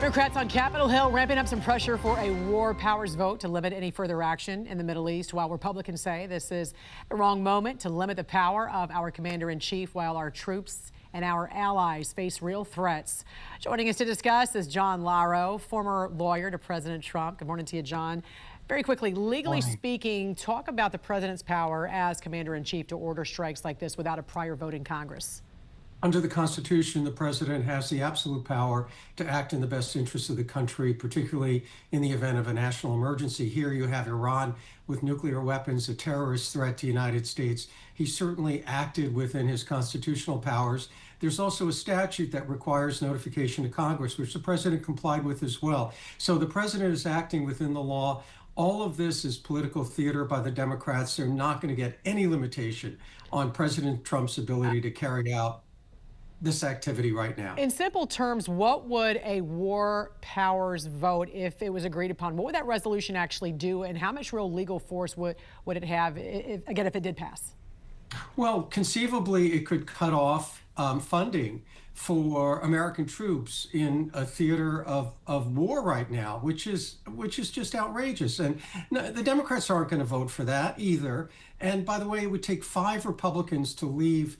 Democrats on Capitol Hill ramping up some pressure for a war powers vote to limit any further action in the Middle East, while Republicans say this is the wrong moment to limit the power of our commander-in-chief while our troops and our allies face real threats. Joining us to discuss is John Lauro, former lawyer to President Trump. Good morning to you, John. Very quickly, legally speaking, talk about the president's power as commander-in-chief to order strikes like this without a prior vote in Congress. Under the Constitution, the president has the absolute power to act in the best interest of the country, particularly in the event of a national emergency. Here you have Iran with nuclear weapons, a terrorist threat to the United States. He certainly acted within his constitutional powers. There's also a statute that requires notification to Congress, which the president complied with as well. So the president is acting within the law. All of this is political theater by the Democrats. They're not going to get any limitation on President Trump's ability to carry out this activity right now. In simple terms, what would a war powers vote, if it was agreed upon, what would that resolution actually do, and how much real legal force would it have, if it did pass? Well, conceivably, it could cut off funding for American troops in a theater of war right now, which is just outrageous. And no, the Democrats aren't going to vote for that either. And by the way, it would take 5 Republicans to leave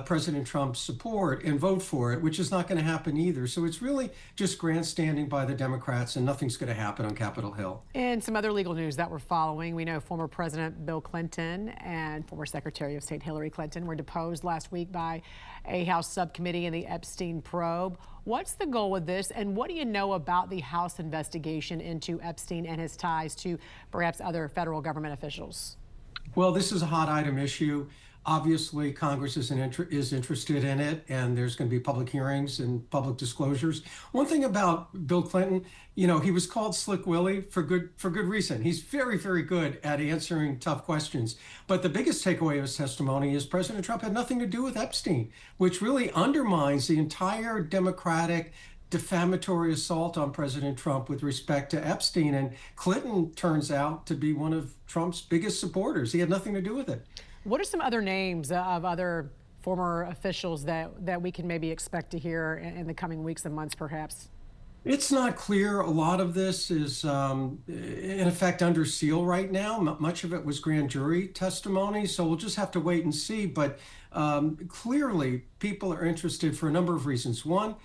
President Trump's support and vote for it, which is not going to happen either. So it's really just grandstanding by the Democrats, and nothing's going to happen on Capitol Hill. And some other legal news that we're following. We know former President Bill Clinton and former Secretary of State Hillary Clinton were deposed last week by a House subcommittee in the Epstein probe. What's the goal with this, and what do you know about the House investigation into Epstein and his ties to perhaps other federal government officials? Well, this is a hot item issue. Obviously, Congress is interested in it, and there's going to be public hearings and public disclosures. One thing about Bill Clinton, he was called Slick Willie for good reason. He's very, very good at answering tough questions. But the biggest takeaway of his testimony is President Trump had nothing to do with Epstein, which really undermines the entire Democratic defamatory assault on President Trump with respect to Epstein. And Clinton turns out to be one of Trump's biggest supporters. He had nothing to do with it. What are some other names of other former officials that we can maybe expect to hear in the coming weeks and months, perhaps? It's not clear. A lot of this is, in effect, under seal right now. Much of it was grand jury testimony, so we'll just have to wait and see. But clearly, people are interested for a number of reasons. One,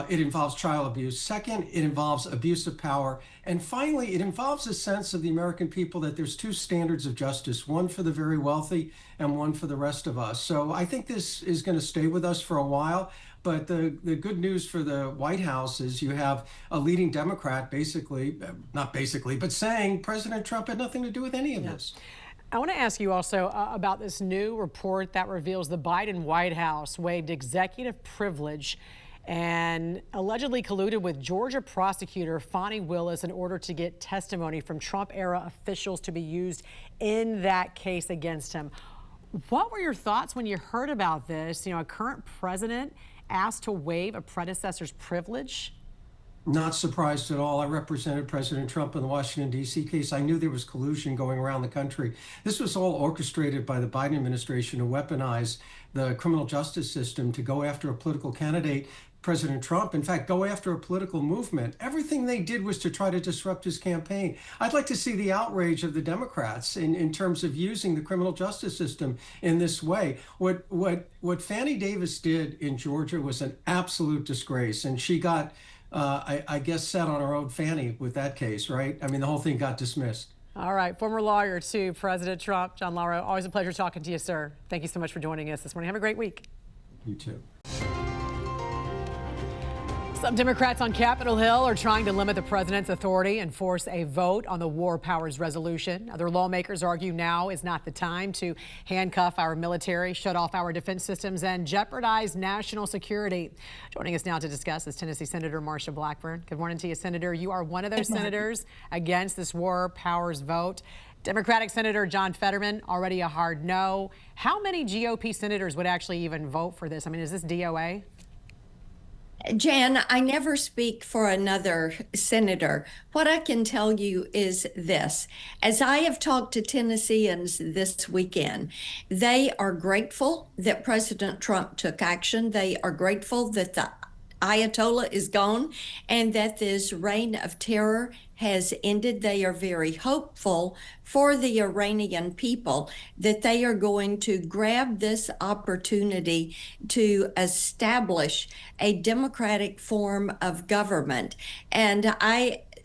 it involves child abuse. Second, it involves abuse of power. And finally, it involves a sense of the American people that there's 2 standards of justice, one for the very wealthy and one for the rest of us. So I think this is going to stay with us for a while. But the good news for the White House is you have a leading Democrat but saying President Trump had nothing to do with any of this. I want to ask you also about this new report that reveals the Biden White House waived executive privilege and allegedly colluded with Georgia prosecutor Fani Willis in order to get testimony from Trump-era officials to be used in that case against him. What were your thoughts when you heard about this? A current president asked to waive a predecessor's privilege? Not surprised at all. I represented President Trump in the Washington, D.C. case. I knew there was collusion going around the country. This was all orchestrated by the Biden administration to weaponize the criminal justice system to go after a political candidate, President Trump, in fact, go after a political movement. Everything they did was to try to disrupt his campaign. I'd like to see the outrage of the Democrats in terms of using the criminal justice system in this way. What Fannie Davis did in Georgia was an absolute disgrace, and she got I guess set on her own fanny with that case, right? I mean, the whole thing got dismissed. All right, former lawyer to President Trump, John Lauro, always a pleasure talking to you, sir. Thank you so much for joining us this morning. Have a great week. You too. Some Democrats on Capitol Hill are trying to limit the president's authority and force a vote on the war powers resolution. Other lawmakers argue now is not the time to handcuff our military, shut off our defense systems, and jeopardize national security. Joining us now to discuss is Tennessee Senator Marsha Blackburn. Good morning to you, Senator. You are one of those senators against this war powers vote. Democratic Senator John Fetterman, already a hard no. How many GOP senators would actually even vote for this? I mean, is this DOA? Jan, I never speak for another senator. What I can tell you is this. As I have talked to Tennesseans this weekend, they are grateful that President Trump took action. They are grateful that the Ayatollah is gone and that this reign of terror has ended. They are very hopeful for the Iranian people that they are going to grab this opportunity to establish a democratic form of government. And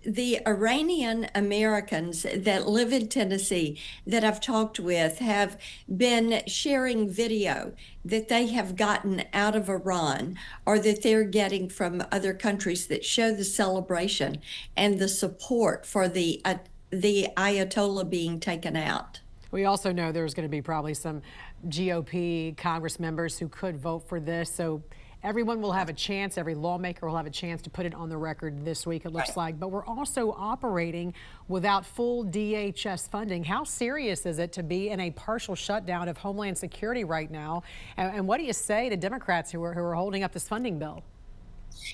the Iranian Americans that live in Tennessee that I've talked with have been sharing video that they have gotten out of Iran or that they're getting from other countries that show the celebration and the support for the Ayatollah being taken out. We also know there's going to be probably some GOP Congress members who could vote for this. So everyone will have a chance, every lawmaker will have a chance to put it on the record this week, it looks like. But we're also operating without full DHS funding. How serious is it to be in a partial shutdown of Homeland Security right now? And what do you say to Democrats who are holding up this funding bill?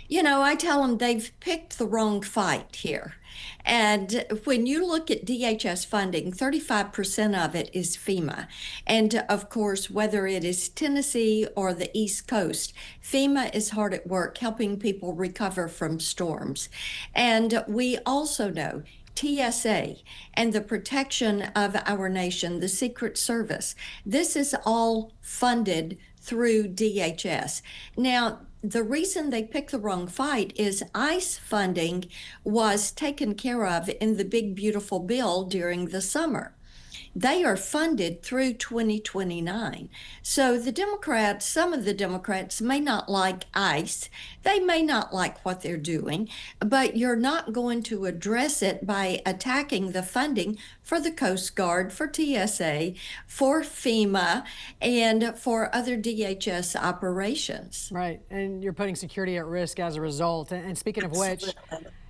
You know, I tell them they've picked the wrong fight here. And when you look at DHS funding, 35% of it is FEMA. And of course, whether it is Tennessee or the East Coast, FEMA is hard at work helping people recover from storms. And we also know TSA and the protection of our nation, the Secret Service, this is all funded through DHS. Now, the reason they picked the wrong fight is ICE funding was taken care of in the big, beautiful bill during the summer. They are funded through 2029. So the Democrats, some of the Democrats may not like ICE. They may not like what they're doing, but you're not going to address it by attacking the funding for the Coast Guard, for TSA, for FEMA, and for other DHS operations. Right, and you're putting security at risk as a result. And speaking of which,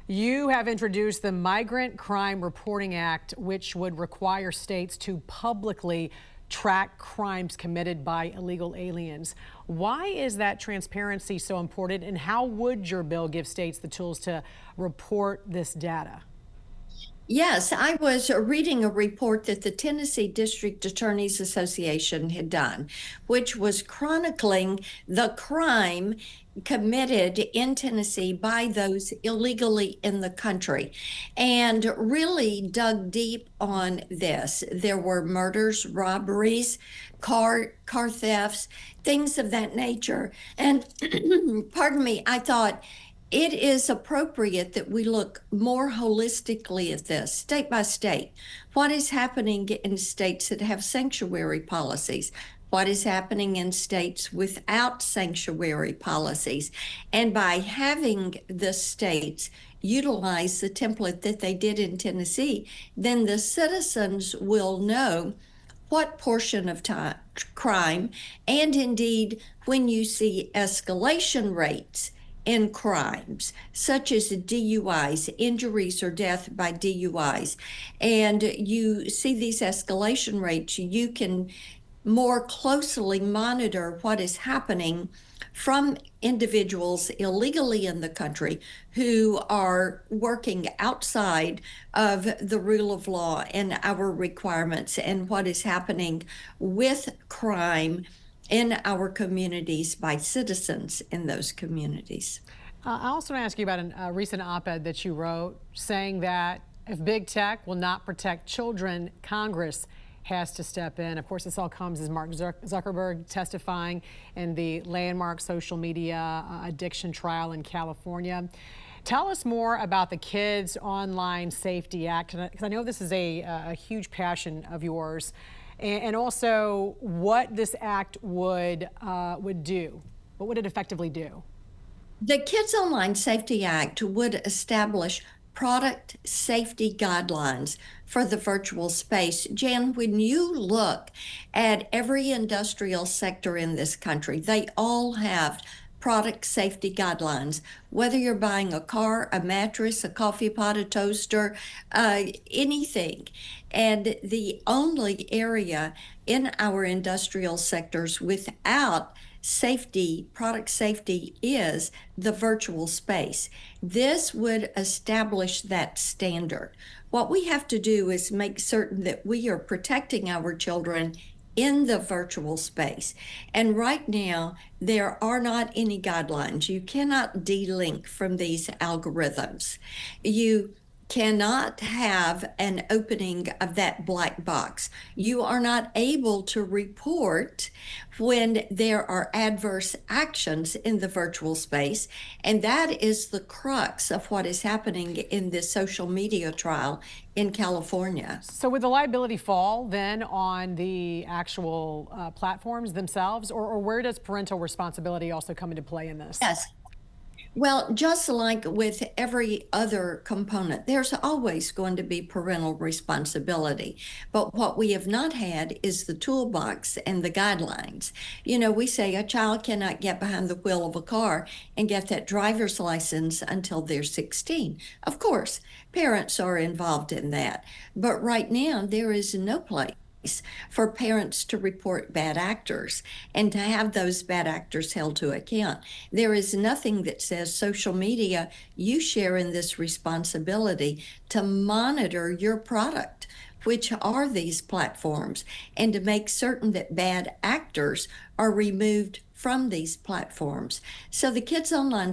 you have introduced the Migrant Crime Reporting Act, which would require states to publicly track crimes committed by illegal aliens. Why is that transparency so important, and how would your bill give states the tools to report this data? Yes, I was reading a report that the Tennessee District Attorneys Association had done, which was chronicling the crime committed in Tennessee by those illegally in the country, and really dug deep on this. There were murders, robberies, car thefts, things of that nature. And pardon me, I thought it is appropriate that we look more holistically at this, state by state. What is happening in states that have sanctuary policies? What is happening in states without sanctuary policies? And by having the states utilize the template that they did in Tennessee, then the citizens will know what portion of crime, and indeed when you see escalation rates in crimes, such as DUIs, injuries or death by DUIs, and you see these escalation rates, you can more closely monitor what is happening from individuals illegally in the country who are working outside of the rule of law and our requirements, and what is happening with crime in our communities by citizens in those communities. I also want to ask you about a recent op-ed that you wrote saying that if big tech will not protect children, Congress has to step in. Of course, this all comes as Mark Zuckerberg testifying in the landmark social media addiction trial in California. Tell us more about the Kids Online Safety Act, because I know this is a huge passion of yours, and also what this act would do. What would it effectively do? The Kids Online Safety Act would establish product safety guidelines for the virtual space. Jan, when you look at every industrial sector in this country, they all have product safety guidelines, whether you're buying a car, a mattress, a coffee pot, a toaster, anything. And the only area in our industrial sectors without safety, product safety, is the virtual space. This would establish that standard. What we have to do is make certain that we are protecting our children in the virtual space. And right now, there are not any guidelines. You cannot delink from these algorithms. You cannot have an opening of that black box. You are not able to report when there are adverse actions in the virtual space. And that is the crux of what is happening in this social media trial in California. So would the liability fall then on the actual platforms themselves, or where does parental responsibility also come into play in this? Yes. Well, just like with every other component, there's always going to be parental responsibility. But what we have not had is the toolbox and the guidelines. You know, we say a child cannot get behind the wheel of a car and get that driver's license until they're 16. Of course, parents are involved in that. But right now, there is no place for parents to report bad actors and to have those bad actors held to account. There is nothing that says social media, you share in this responsibility to monitor your product, which are these platforms, and to make certain that bad actors are removed from these platforms. So the Kids Online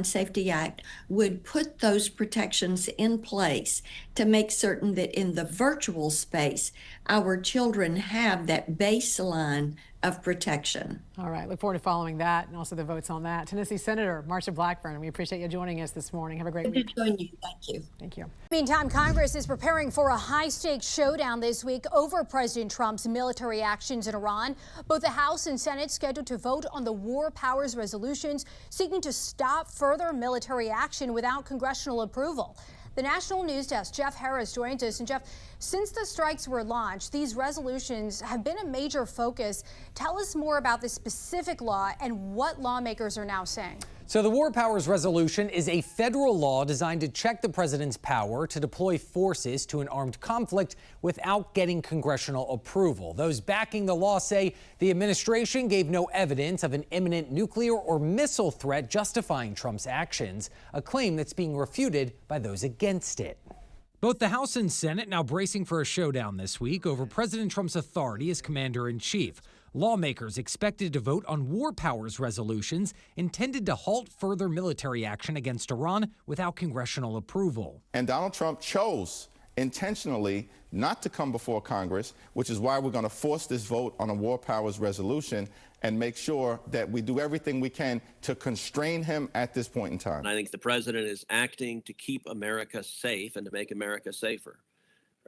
Safety Act would put those protections in place to make certain that in the virtual space, our children have that baseline of protection. All right, look forward to following that and also the votes on that. Tennessee Senator Marsha Blackburn, we appreciate you joining us this morning. Have a great week. Good to join you. Thank you. Thank you. Meantime, Congress is preparing for a high-stakes showdown this week over President Trump's military actions in Iran. Both the House and Senate scheduled to vote on the war powers resolutions seeking to stop further military action without congressional approval. The National News Desk, Jeff Harris, joins us. And Jeff, since the strikes were launched, these resolutions have been a major focus. Tell us more about this specific law and what lawmakers are now saying. So the War Powers Resolution is a federal law designed to check the president's power to deploy forces to an armed conflict without getting congressional approval. Those backing the law say the administration gave no evidence of an imminent nuclear or missile threat justifying Trump's actions, a claim that's being refuted by those against it. Both the House and Senate now bracing for a showdown this week over President Trump's authority as commander-in-chief. Lawmakers expected to vote on war powers resolutions intended to halt further military action against Iran without congressional approval. And Donald Trump chose intentionally not to come before Congress, which is why we're going to force this vote on a war powers resolution and make sure that we do everything we can to constrain him at this point in time. I think the president is acting to keep America safe and to make America safer.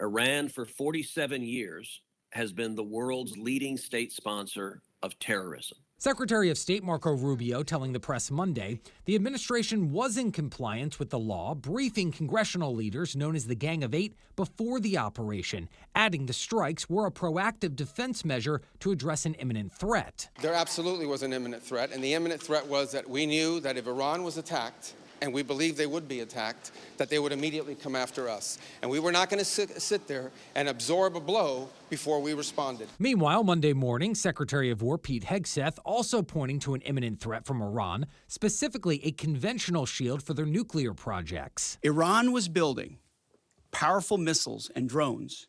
Iran, for 47 years, has been the world's leading state sponsor of terrorism. Secretary of State Marco Rubio telling the press Monday the administration was in compliance with the law, briefing congressional leaders known as the Gang of Eight before the operation, adding the strikes were a proactive defense measure to address an imminent threat. There absolutely was an imminent threat, and the imminent threat was that we knew that if Iran was attacked, and we believed they would be attacked, that they would immediately come after us. And we were not going to sit there and absorb a blow before we responded. Meanwhile, Monday morning, Secretary of War Pete Hegseth also pointing to an imminent threat from Iran, specifically a conventional shield for their nuclear projects. Iran was building powerful missiles and drones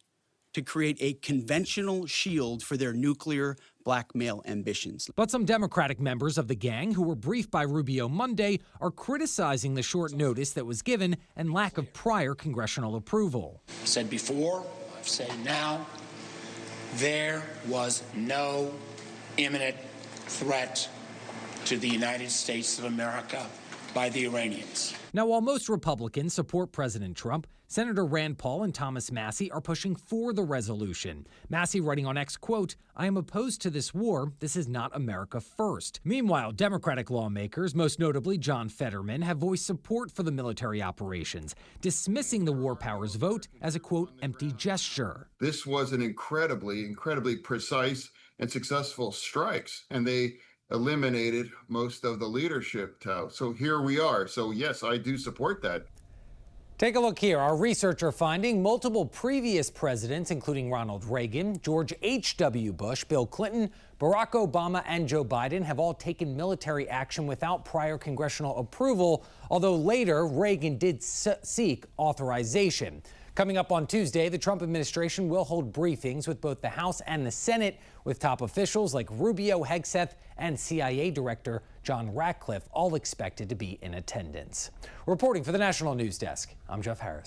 to create a conventional shield for their nuclear blackmail ambitions. But some Democratic members of the gang who were briefed by Rubio Monday are criticizing the short notice that was given and lack of prior congressional approval. I've said before, I've said now, there was no imminent threat to the United States of America by the Iranians. Now, while most Republicans support President Trump, Senator Rand Paul and Thomas Massie are pushing for the resolution. Massie writing on X, quote, "I am opposed to this war. This is not America first." Meanwhile, Democratic lawmakers, most notably John Fetterman, have voiced support for the military operations, dismissing the war powers vote as a, quote, empty gesture. This was an incredibly precise and successful strikes, and they eliminated most of the leadership. So here we are. So yes, I do support that. Take a look here. Our researcher finding multiple previous presidents, including Ronald Reagan, George H.W. Bush, Bill Clinton, Barack Obama, and Joe Biden, have all taken military action without prior congressional approval, although later Reagan did seek authorization. Coming up on Tuesday, the Trump administration will hold briefings with both the House and the Senate, with top officials like Rubio, Hegseth, and CIA Director John Ratcliffe all expected to be in attendance. Reporting for the National News Desk, I'm Jeff Harris.